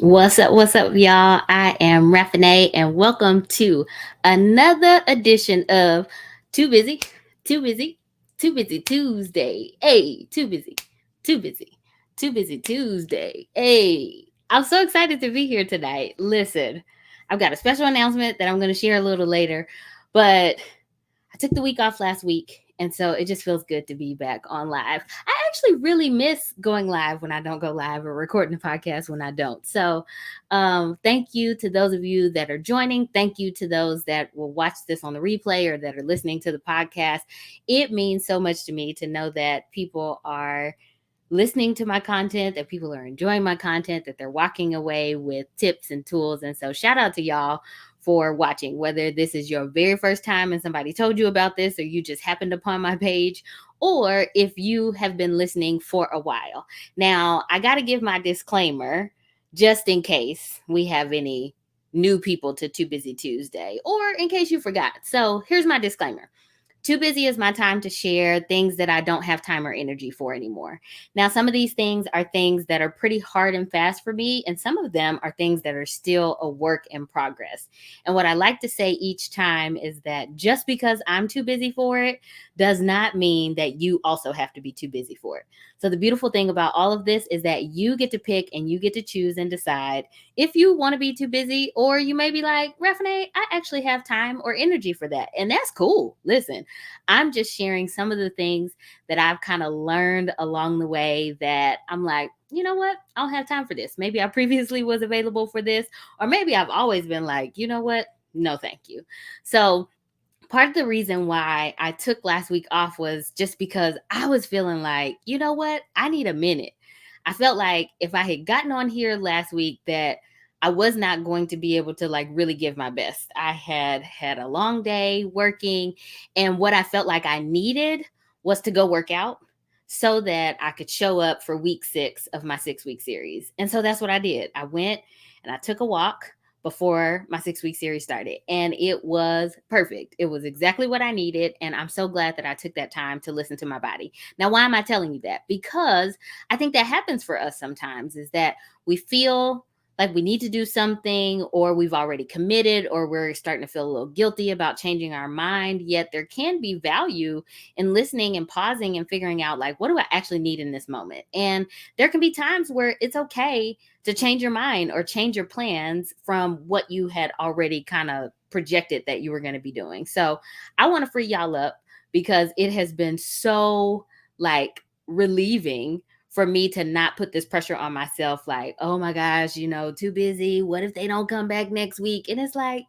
What's up, y'all? I am Raffinée, and welcome to another edition of Too Busy, Too Busy, Too Busy Tuesday. Hey, too busy, too busy, too busy Tuesday. Hey, I'm so excited to be here tonight. Listen, I've got a special announcement that I'm going to share a little later, but I took the week off last week, and so it just feels good to be back on live. I actually really miss going live when I don't go live or recording the podcast when I don't. So, thank you to those of you that are joining. Thank you to those that will watch this on the replay or that are listening to the podcast. It means so much to me to know that people are listening to my content, that people are enjoying my content, that they're walking away with tips and tools. And so, shout out to y'all for watching, whether this is your very first time and somebody told you about this, or you just happened upon my page, or if you have been listening for a while. Now, I got to give my disclaimer just in case we have any new people to Too Busy Tuesday, or in case you forgot. So, here's my disclaimer. Too busy is my time to share things that I don't have time or energy for anymore. Now, some of these things are things that are pretty hard and fast for me, and some of them are things that are still a work in progress. And what I like to say each time is that just because I'm too busy for it does not mean that you also have to be too busy for it. So, the beautiful thing about all of this is that you get to pick and you get to choose and decide if you want to be too busy, or you may be like, Raffinée, I actually have time or energy for that. And that's cool. Listen, I'm just sharing some of the things that I've kind of learned along the way that I'm like, you know what? I don't have time for this. Maybe I previously was available for this, or maybe I've always been like, you know what? No, thank you. So, part of the reason why I took last week off was just because I was feeling like, you know what? I need a minute. I felt like if I had gotten on here last week that I was not going to be able to like really give my best. I had a long day working, and what I felt like I needed was to go work out so that I could show up for week 6 of my 6-week series. And so that's what I did. I went and I took a walk before my 6-week series started, and it was perfect. It was exactly what I needed, and I'm so glad that I took that time to listen to my body. Now, why am I telling you that? Because I think that happens for us sometimes, is that we feel like we need to do something, or we've already committed, or we're starting to feel a little guilty about changing our mind. Yet there can be value in listening and pausing and figuring out, like, what do I actually need in this moment? And there can be times where it's okay to change your mind or change your plans from what you had already kind of projected that you were going to be doing. So I want to free y'all up because it has been so like relieving for me to not put this pressure on myself, like, oh my gosh, too busy. What if they don't come back next week? And it's like,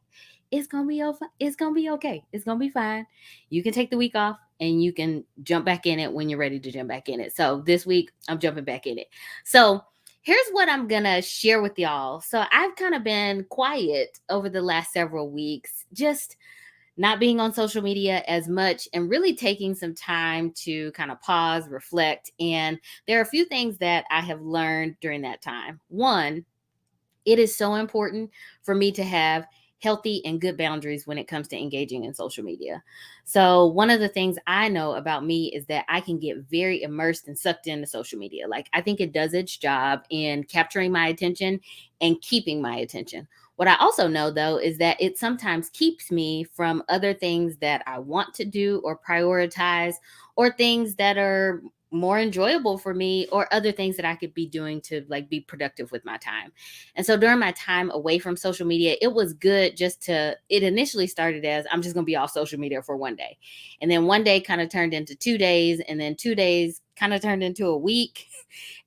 it's gonna be okay. It's gonna be okay. It's gonna be fine. You can take the week off and you can jump back in it when you're ready to jump back in it. So this week I'm jumping back in it. So here's what I'm gonna share with y'all. So I've kind of been quiet over the last several weeks, just not being on social media as much and really taking some time to kind of pause, reflect. And there are a few things that I have learned during that time. One, it is so important for me to have healthy and good boundaries when it comes to engaging in social media. So, one of the things I know about me is that I can get very immersed and sucked into social media. Like, I think it does its job in capturing my attention and keeping my attention. What I also know, though, is that it sometimes keeps me from other things that I want to do or prioritize, or things that are more enjoyable for me, or other things that I could be doing to like be productive with my time. And so during my time away from social media, it was good it initially started as I'm just going to be off social media for one day. And then one day kind of turned into 2 days. And then 2 days kind of turned into a week.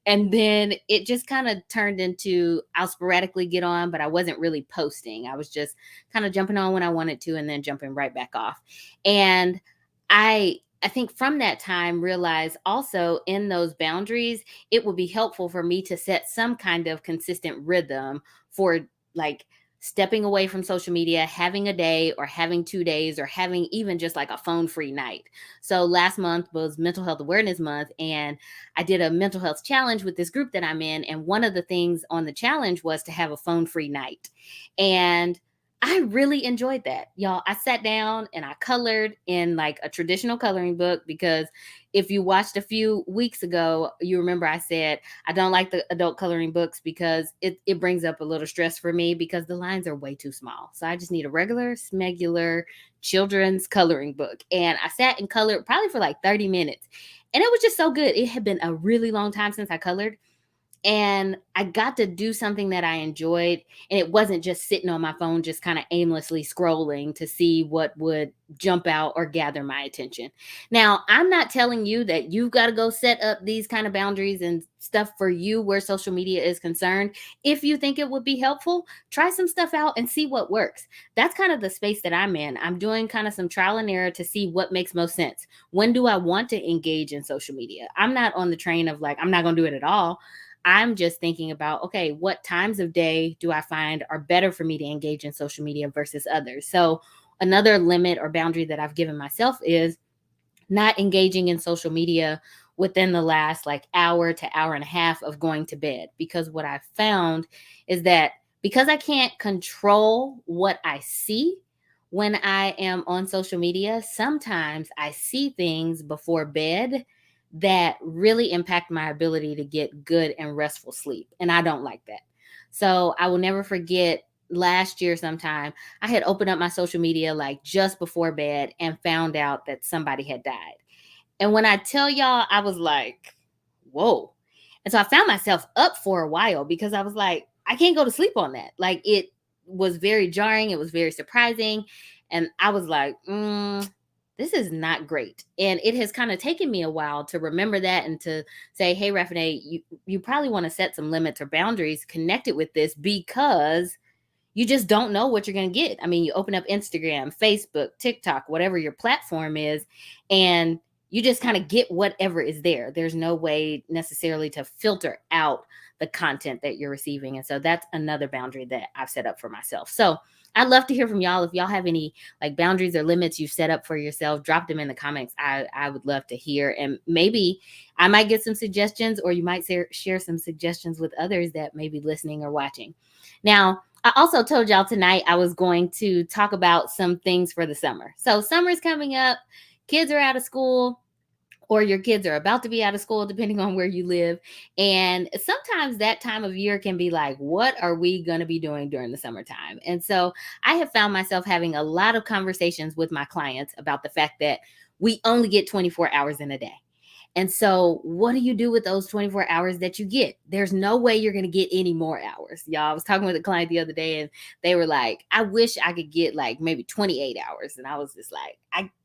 And then it just kind of turned into I'll sporadically get on, but I wasn't really posting. I was just kind of jumping on when I wanted to and then jumping right back off. And I think from that time realized also in those boundaries, it would be helpful for me to set some kind of consistent rhythm for like stepping away from social media, having a day or having 2 days or having even just like a phone free night. So last month was Mental Health Awareness Month, and I did a mental health challenge with this group that I'm in. And one of the things on the challenge was to have a phone free night. And I really enjoyed that. Y'all, I sat down and I colored in like a traditional coloring book because if you watched a few weeks ago, you remember I said I don't like the adult coloring books because it brings up a little stress for me because the lines are way too small. So I just need a regular, smegular children's coloring book. And I sat and colored probably for like 30 minutes. And it was just so good. It had been a really long time since I colored, and I got to do something that I enjoyed, and it wasn't just sitting on my phone just kind of aimlessly scrolling to see what would jump out or gather my attention. Now, I'm not telling you that you've got to go set up these kind of boundaries and stuff for you where social media is concerned. If you think it would be helpful, try some stuff out and see what works. That's kind of the space that I'm in. I'm doing kind of some trial and error to see what makes most sense. When do I want to engage in social media? I'm not on the train of like I'm not going to do it at all. I'm just thinking about, okay, what times of day do I find are better for me to engage in social media versus others? So, another limit or boundary that I've given myself is not engaging in social media within the last like hour to hour and a half of going to bed. Because what I've found is that because I can't control what I see when I am on social media, sometimes I see things before bed that really impact my ability to get good and restful sleep. And I don't like that. So I will never forget last year sometime I had opened up my social media like just before bed and found out that somebody had died. And when I tell y'all, I was like, whoa. And so I found myself up for a while because I was like, I can't go to sleep on that. Like it was very jarring. It was very surprising. And I was like, this is not great. And it has kind of taken me a while to remember that and to say, hey, Raffinée, you probably want to set some limits or boundaries connected with this because you just don't know what you're going to get. I mean, you open up Instagram, Facebook, TikTok, whatever your platform is, and you just kind of get whatever is there. There's no way necessarily to filter out the content that you're receiving. And so that's another boundary that I've set up for myself. So I'd love to hear from y'all. If y'all have any like boundaries or limits you've set up for yourself, drop them in the comments. I would love to hear. And maybe I might get some suggestions, or you might share some suggestions with others that may be listening or watching. Now, I also told y'all tonight I was going to talk about some things for the summer. So, summer's coming up, kids are out of school, or your kids are about to be out of school, depending on where you live. And sometimes that time of year can be like, what are we going to be doing during the summertime? And so, I have found myself having a lot of conversations with my clients about the fact that we only get 24 hours in a day. And so, what do you do with those 24 hours that you get? There's no way you're going to get any more hours. Y'all, I was talking with a client the other day and they were like, I wish I could get like maybe 28 hours. And I was just like,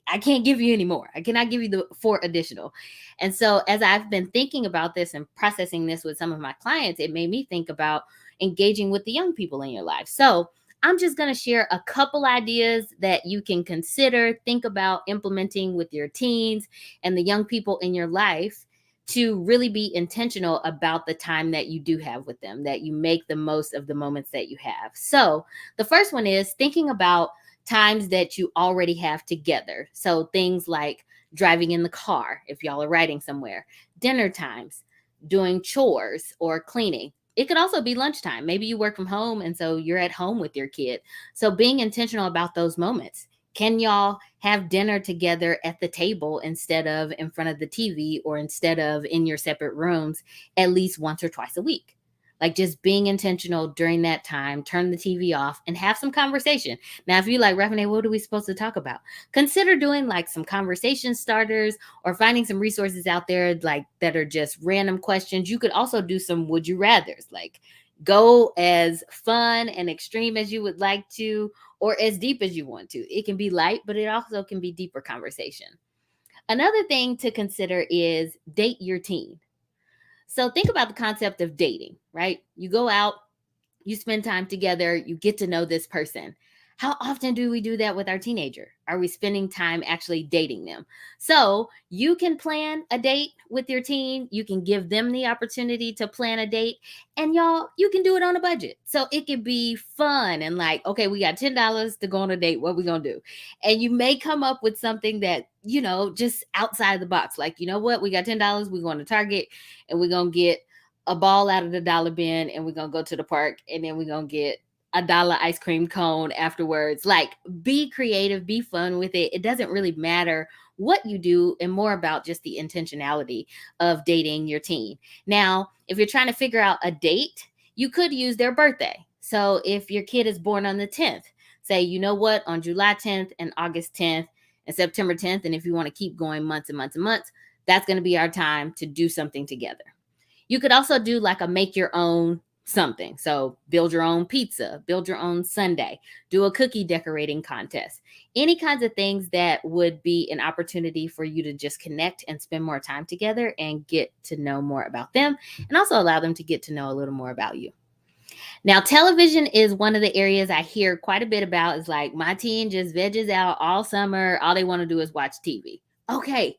I can't give you any more. I cannot give you the 4 additional. And so, as I've been thinking about this and processing this with some of my clients, it made me think about engaging with the young people in your life. So, I'm just going to share a couple ideas that you can consider, think about implementing with your teens and the young people in your life to really be intentional about the time that you do have with them, that you make the most of the moments that you have. So, the first one is thinking about times that you already have together. So, things like driving in the car if y'all are riding somewhere, dinner times, doing chores or cleaning. It could also be lunchtime. Maybe you work from home and so you're at home with your kid. So, being intentional about those moments. Can y'all have dinner together at the table instead of in front of the TV or instead of in your separate rooms at least once or twice a week? Like just being intentional during that time, turn the TV off and have some conversation. Now, if you like, Raffinée, what are we supposed to talk about? Consider doing like some conversation starters or finding some resources out there like that are just random questions. You could also do some would you rathers, like go as fun and extreme as you would like to or as deep as you want to. It can be light, but it also can be deeper conversation. Another thing to consider is date your teen. So think about the concept of dating, right? You go out, you spend time together, you get to know this person. How often do we do that with our teenager? Are we spending time actually dating them? So you can plan a date with your teen. You can give them the opportunity to plan a date. And y'all, you can do it on a budget. So it can be fun and like, okay, we got $10 to go on a date. What we going to do? And you may come up with something that, just outside the box. Like, you know what? We got $10. We're going to Target and we're going to get a ball out of the dollar bin and we're gonna go to the park and then we're gonna get a dollar ice cream cone afterwards. Like, be creative, be fun with it. It doesn't really matter what you do, and more about just the intentionality of dating your teen. Now, if you're trying to figure out a date, you could use their birthday. So if your kid is born on the 10th, say, you know what, on July 10th and August 10th and September 10th, and if you want to keep going months and months and months, that's going to be our time to do something together. You could also do like a make your own something. So build your own pizza, build your own sundae, do a cookie decorating contest. Any kinds of things that would be an opportunity for you to just connect and spend more time together and get to know more about them, and also allow them to get to know a little more about you. Now, television is one of the areas I hear quite a bit about. Is like, my teen just veggies out all summer. All they want to do is watch TV. Okay,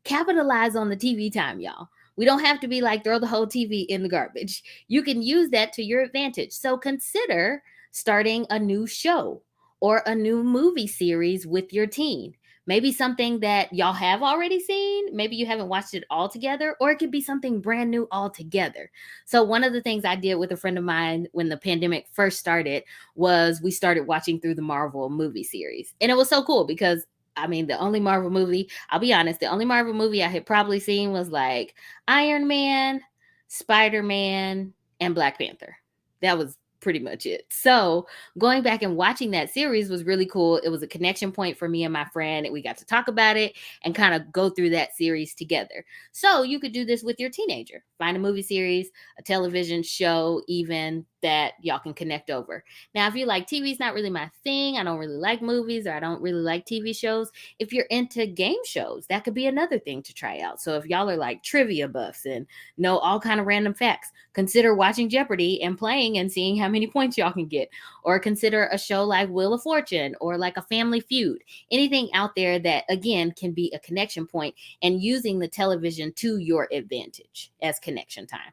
capitalize on the TV time, y'all. We don't have to be like throw the whole TV in the garbage. You can use that to your advantage. So consider starting a new show or a new movie series with your teen. Maybe something that y'all have already seen. Maybe you haven't watched it all together, or it could be something brand new altogether. So, one of the things I did with a friend of mine when the pandemic first started was we started watching through the Marvel movie series. And it was so cool because I mean, the only Marvel movie, I'll be honest, the only Marvel movie I had probably seen was like Iron Man, Spider Man, and Black Panther. That was pretty much it. So going back and watching that series was really cool. It was a connection point for me and my friend, and we got to talk about it and kind of go through that series together. So you could do this with your teenager. Find a movie series, a television show, even that y'all can connect over. Now, if you're like, TV is not really my thing, I don't really like movies, or I don't really like TV shows, if you're into game shows, that could be another thing to try out. So if y'all are like trivia buffs and know all kind of random facts, consider watching Jeopardy and playing and seeing how many points y'all can get. Or consider a show like Wheel of Fortune or like a Family Feud. Anything out there that, again, can be a connection point, and using the television to your advantage as connection time.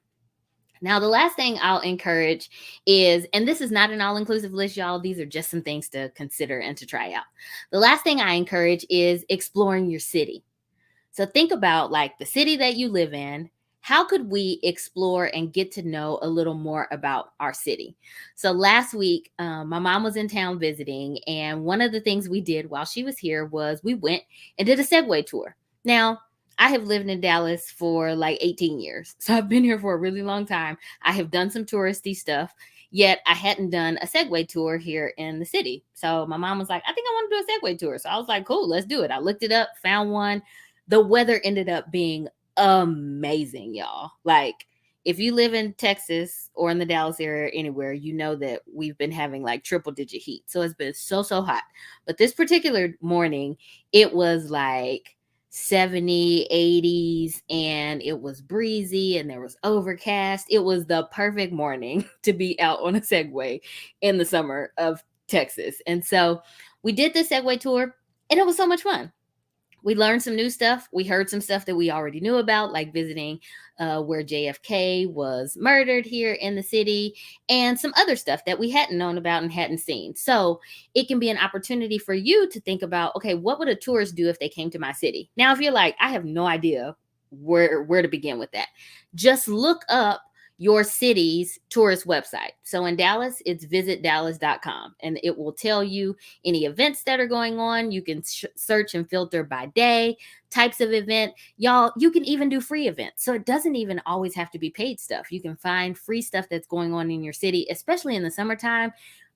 Now, the last thing I'll encourage is, and this is not an all inclusive list, y'all, these are just some things to consider and to try out. The last thing I encourage is exploring your city. So think about like the city that you live in. How could we explore and get to know a little more about our city? So last week, my mom was in town visiting, and one of the things we did while she was here was we went and did a Segway tour. Now, I have lived in Dallas for like 18 years, so I've been here for a really long time. I have done some touristy stuff, yet I hadn't done a Segway tour here in the city. So my mom was like, I think I want to do a Segway tour. So I was like, cool, let's do it. I looked it up, found one. The weather ended up being amazing, y'all. Like, if you live in Texas or in the Dallas area or anywhere, you know that we've been having like triple digit heat. So it's been so hot. But this particular morning, it was like 70, 80s, and it was breezy and there was overcast. It was the perfect morning to be out on a Segway in the summer of Texas. And so we did this Segway tour, and it was so much fun. We learned some new stuff. We heard some stuff that we already knew about, like visiting where JFK was murdered here in the city, and some other stuff that we hadn't known about and hadn't seen. So it can be an opportunity for you to think about, okay, what would a tourist do if they came to my city? Now, if you're like, I have no idea where to begin with that, just look up your city's tourist website. So in Dallas, it's visitdallas.com, and it will tell you any events that are going on. You can search and filter by day, types of event. Y'all, you can even do free events. So it doesn't even always have to be paid stuff. You can find free stuff that's going on in your city, especially in the summertime.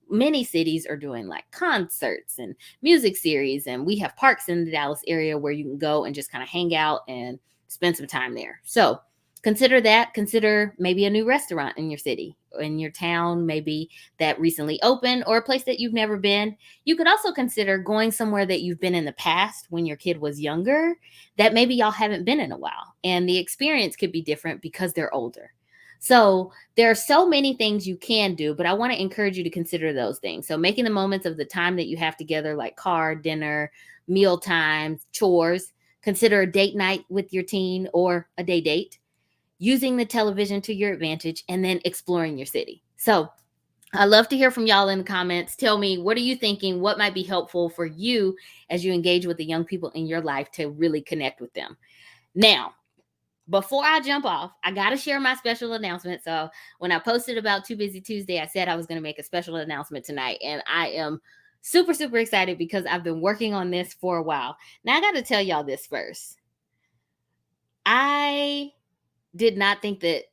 Many cities are doing like concerts and music series, and we have parks in the Dallas area where you can go and just kind of hang out and spend some time there. So consider that. Consider maybe a new restaurant in your city, in your town, maybe that recently opened, or a place that you've never been. You could also consider going somewhere that you've been in the past when your kid was younger, that maybe y'all haven't been in a while. And the experience could be different because they're older. So there are so many things you can do, but I want to encourage you to consider those things. So making the moments of the time that you have together, like car, dinner, meal times, chores. Consider a date night with your teen or a day date, using the television to your advantage, and then exploring your city. So I love to hear from y'all in the comments. Tell me, what are you thinking? What might be helpful for you as you engage with the young people in your life to really connect with them? Now, before I jump off, I got to share my special announcement. So when I posted about Too Busy Tuesday, I said I was going to make a special announcement tonight. And I am super, super excited because I've been working on this for a while. Now, I got to tell y'all this first. I did not think that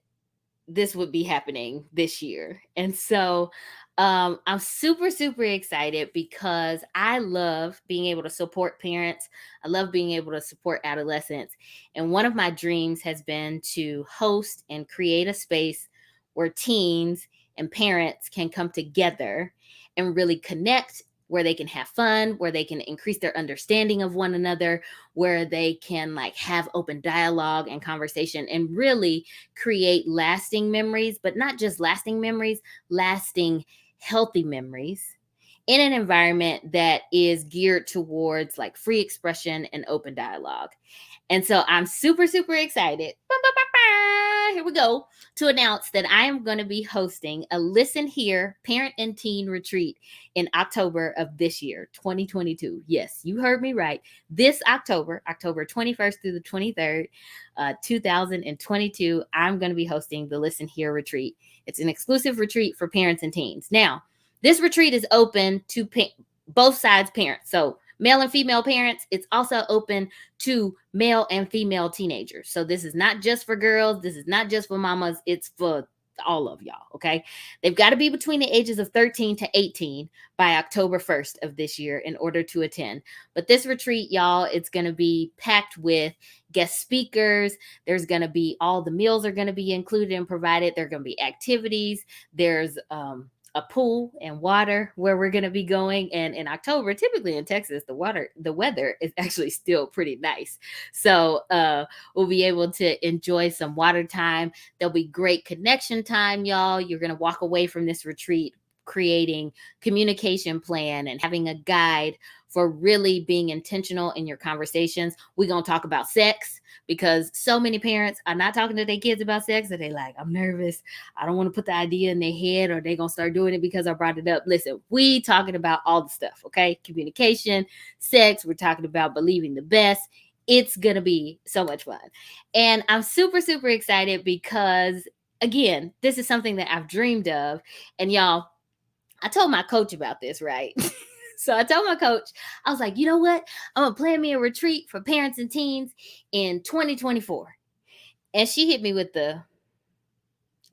this would be happening this year. And so I'm super, super excited because I love being able to support parents. I love being able to support adolescents. And one of my dreams has been to host and create a space where teens and parents can come together and really connect, where they can have fun, where they can increase their understanding of one another, where they can like have open dialogue and conversation and really create lasting memories, but not just lasting memories, lasting healthy memories in an environment that is geared towards like free expression and open dialogue. And so I'm super, super excited. Here we go to announce that I am going to be hosting a Listen Here Parent and Teen Retreat in October of this year, 2022. Yes, you heard me right. This October, October 21st through the 23rd, 2022, I'm going to be hosting the Listen Here Retreat. It's an exclusive retreat for parents and teens. Now, this retreat is open to both sides parents. So male and female parents. It's also open to male and female teenagers. So this is not just for girls. This is not just for mamas. It's for all of y'all. Okay. They've got to be between the ages of 13 to 18 by October 1st of this year in order to attend. But this retreat, y'all, it's going to be packed with guest speakers. There's going to be all the meals are going to be included and provided. There are going to be activities. There's, a pool and water where we're going to be going. And in October, typically in Texas, the weather is actually still pretty nice. So we'll be able to enjoy some water time. There'll be great connection time, y'all. You're going to walk away from this retreat creating communication plan and having a guide for really being intentional in your conversations. We're going to talk about sex because so many parents are not talking to their kids about sex and they like, I'm nervous. I don't want to put the idea in their head or they're going to start doing it because I brought it up. Listen, we talking about all the stuff, okay? Communication, sex, we're talking about believing the best. It's going to be so much fun. And I'm super, super excited because, again, this is something that I've dreamed of. And y'all, I told my coach about this, right? So I told my coach, I was like, you know what? I'm going to plan me a retreat for parents and teens in 2024. And she hit me with the,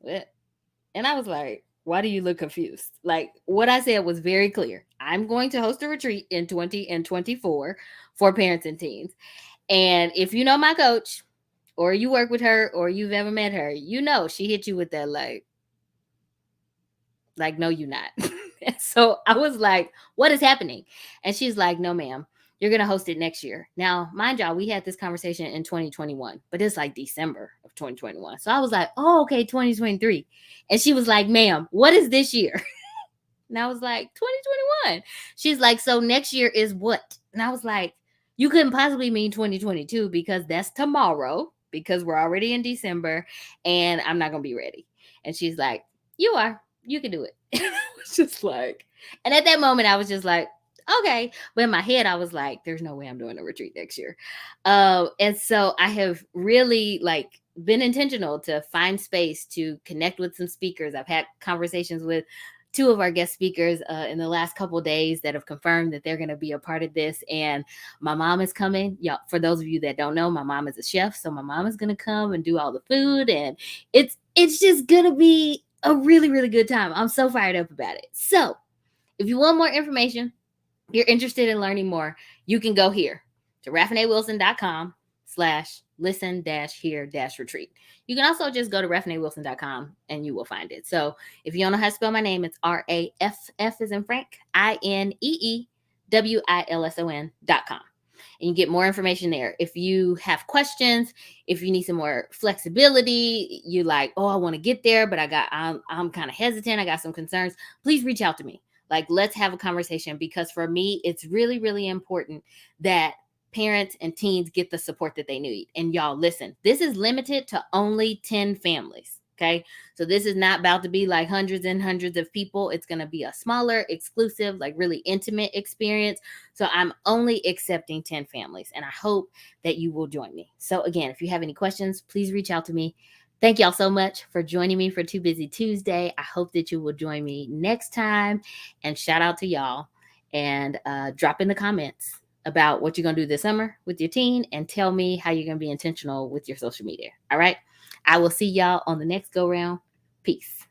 and I was like, why do you look confused? Like what I said was very clear. I'm going to host a retreat in 2024 for parents and teens. And if you know my coach or you work with her or you've ever met her, you know, she hit you with that like, no, you're not. So I was like, what is happening? And she's like, no, ma'am, you're going to host it next year. Now, mind y'all, we had this conversation in 2021, but it's like December of 2021. So I was like, oh, okay, 2023. And she was like, ma'am, what is this year? And I was like, 2021. She's like, so next year is what? And I was like, you couldn't possibly mean 2022 because that's tomorrow because we're already in December and I'm not going to be ready. And she's like, you are. You can do it. I was just like, and at that moment, I was just like, okay. But in my head, I was like, there's no way I'm doing a retreat next year. And so I have really like been intentional to find space to connect with some speakers. I've had conversations with two of our guest speakers in the last couple of days that have confirmed that they're going to be a part of this. And my mom is coming. Yeah, for those of you that don't know, my mom is a chef. So my mom is going to come and do all the food. And it's just going to be a really, really good time. I'm so fired up about it. So if you want more information, you're interested in learning more, you can go here to raffineewilson.com/listen-here-retreat. You can also just go to raffineewilson.com and you will find it. So if you don't know how to spell my name, it's RAFF as in Frank, INEEWILSON.com. And you get more information there. If you have questions, if you need some more flexibility, you like, oh, I want to get there, but I'm kind of hesitant. I got some concerns. Please reach out to me. Like, let's have a conversation because for me, it's really, really important that parents and teens get the support that they need. And y'all, listen, this is limited to only 10 families. Okay. So this is not about to be like hundreds and hundreds of people. It's going to be a smaller, exclusive, like really intimate experience. So I'm only accepting 10 families, and I hope that you will join me. So again, if you have any questions, please reach out to me. Thank y'all so much for joining me for Too Busy Tuesday. I hope that you will join me next time. And shout out to y'all. And drop in the comments about what you're going to do this summer with your teen, and tell me how you're going to be intentional with your social media. All right. I will see y'all on the next go round. Peace.